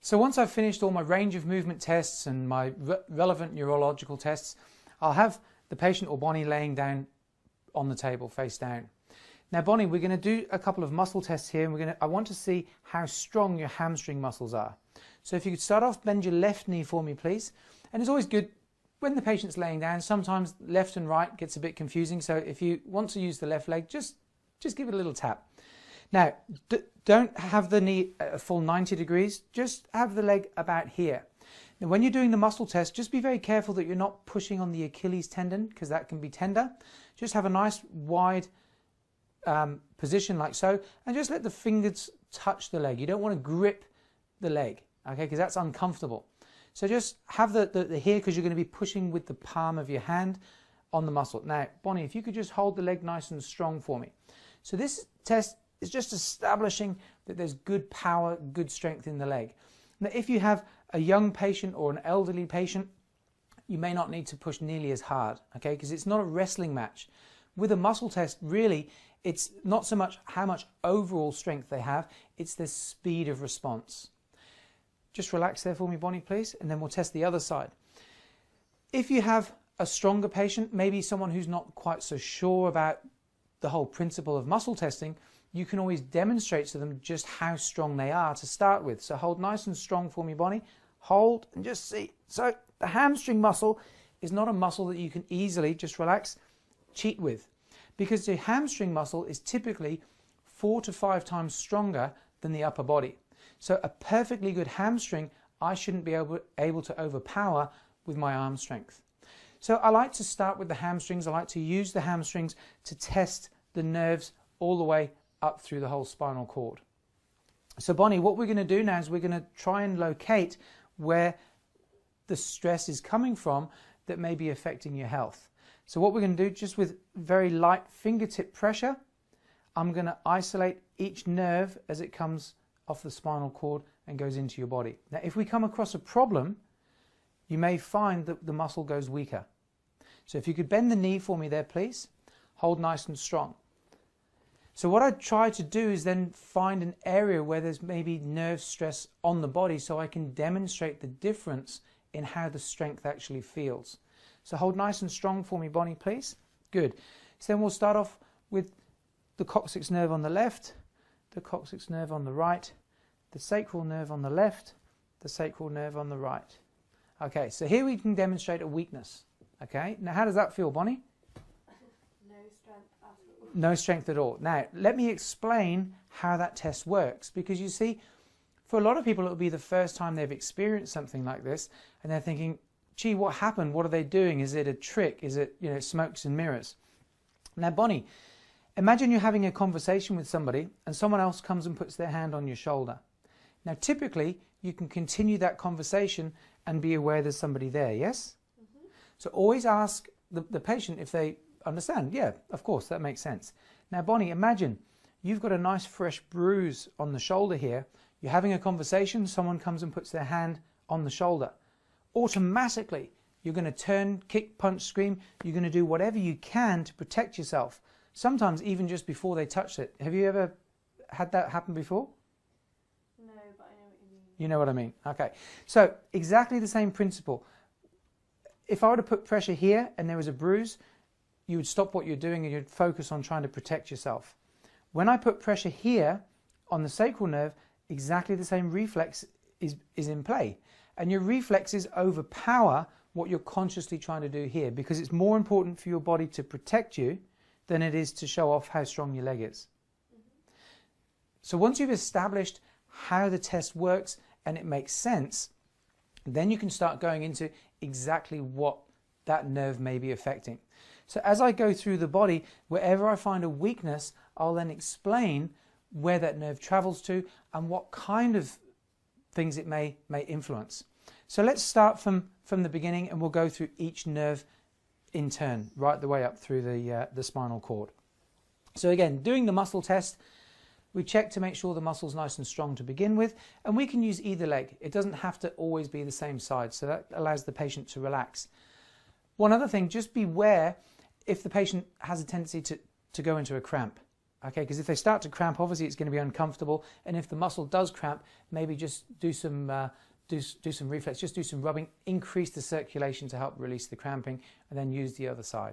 So once I've finished all my range of movement tests and my relevant neurological tests, I'll have the patient or Bonnie laying down on the table face down. Now Bonnie, we're going to do a couple of muscle tests here, and I want to see how strong your hamstring muscles are. So if you could start off, bend your left knee for me please. And it's always good when the patient's laying down, sometimes left and right gets a bit confusing, so if you want to use the left leg, just give it a little tap. Now, don't have the knee at a full 90 degrees, just have the leg about here. Now, when you're doing the muscle test, just be very careful that you're not pushing on the Achilles tendon, because that can be tender. Just have a nice wide position like so, and just let the fingers touch the leg. You don't want to grip the leg, okay, because that's uncomfortable. So just have the here, because you're going to be pushing with the palm of your hand on the muscle. Now, Bonnie, if you could just hold the leg nice and strong for me. So this test is just establishing that there's good power, good strength in the leg. Now, if you have a young patient or an elderly patient, you may not need to push nearly as hard, okay, because it's not a wrestling match. With a muscle test, really, it's not so much how much overall strength they have, it's the speed of response. Just relax there for me, Bonnie, please, and then we'll test the other side. If you have a stronger patient, maybe someone who's not quite so sure about the whole principle of muscle testing, you can always demonstrate to them just how strong they are to start with. So hold nice and strong for me, Bonnie. Hold and just see. So the hamstring muscle is not a muscle that you can easily, just relax, cheat with, because the hamstring muscle is typically 4 to 5 times stronger than the upper body. So a perfectly good hamstring, I shouldn't be able to overpower with my arm strength. So I like to start with the hamstrings. I like to use the hamstrings to test the nerves all the way up through the whole spinal cord. So Bonnie, what we're going to do now is we're going to try and locate where the stress is coming from that may be affecting your health. So what we're going to do, just with very light fingertip pressure, I'm going to isolate each nerve as it comes off the spinal cord and goes into your body. Now, if we come across a problem, you may find that the muscle goes weaker. So if you could bend the knee for me there, please. Hold nice and strong. So what I try to do is then find an area where there's maybe nerve stress on the body, so I can demonstrate the difference in how the strength actually feels. So hold nice and strong for me, Bonnie, please. Good. So then we'll start off with the coccyx nerve on the left, the coccyx nerve on the right, the sacral nerve on the left, the sacral nerve on the right. Okay, so here we can demonstrate a weakness. Okay, now how does that feel, Bonnie? No strength at all. No strength at all. Now, let me explain how that test works, because you see, for a lot of people, it will be the first time they've experienced something like this, and they're thinking, gee, what happened? What are they doing? Is it a trick? Is it, smokes and mirrors? Now, Bonnie, imagine you're having a conversation with somebody and someone else comes and puts their hand on your shoulder. Now, typically, you can continue that conversation and be aware there's somebody there, yes? Mm-hmm. So always ask the patient if they understand. Yeah, of course, that makes sense. Now, Bonnie, imagine you've got a nice fresh bruise on the shoulder here. You're having a conversation, someone comes and puts their hand on the shoulder. Automatically, you're going to turn, kick, punch, scream. You're going to do whatever you can to protect yourself. Sometimes even just before they touch it. Have you ever had that happen before? No, but I know what you mean. You know what I mean? Okay. So exactly the same principle. If I were to put pressure here and there was a bruise, you would stop what you're doing and you'd focus on trying to protect yourself. When I put pressure here on the sacral nerve, exactly the same reflex is in play. And your reflexes overpower what you're consciously trying to do here, because it's more important for your body to protect you than it is to show off how strong your leg is. Mm-hmm. So once you've established how the test works and it makes sense, then you can start going into exactly what that nerve may be affecting. So as I go through the body, wherever I find a weakness, I'll then explain where that nerve travels to and what kind of things it may influence. So let's start from the beginning, and we'll go through each nerve in turn, right the way up through the spinal cord. So again, doing the muscle test, we check to make sure the muscle's nice and strong to begin with, and we can use either leg. It doesn't have to always be the same side, so that allows the patient to relax. One other thing, just beware if the patient has a tendency to go into a cramp. Okay, because if they start to cramp, obviously it's going to be uncomfortable, and if the muscle does cramp, maybe just do some reflex, just do some rubbing, increase the circulation to help release the cramping, and then use the other side.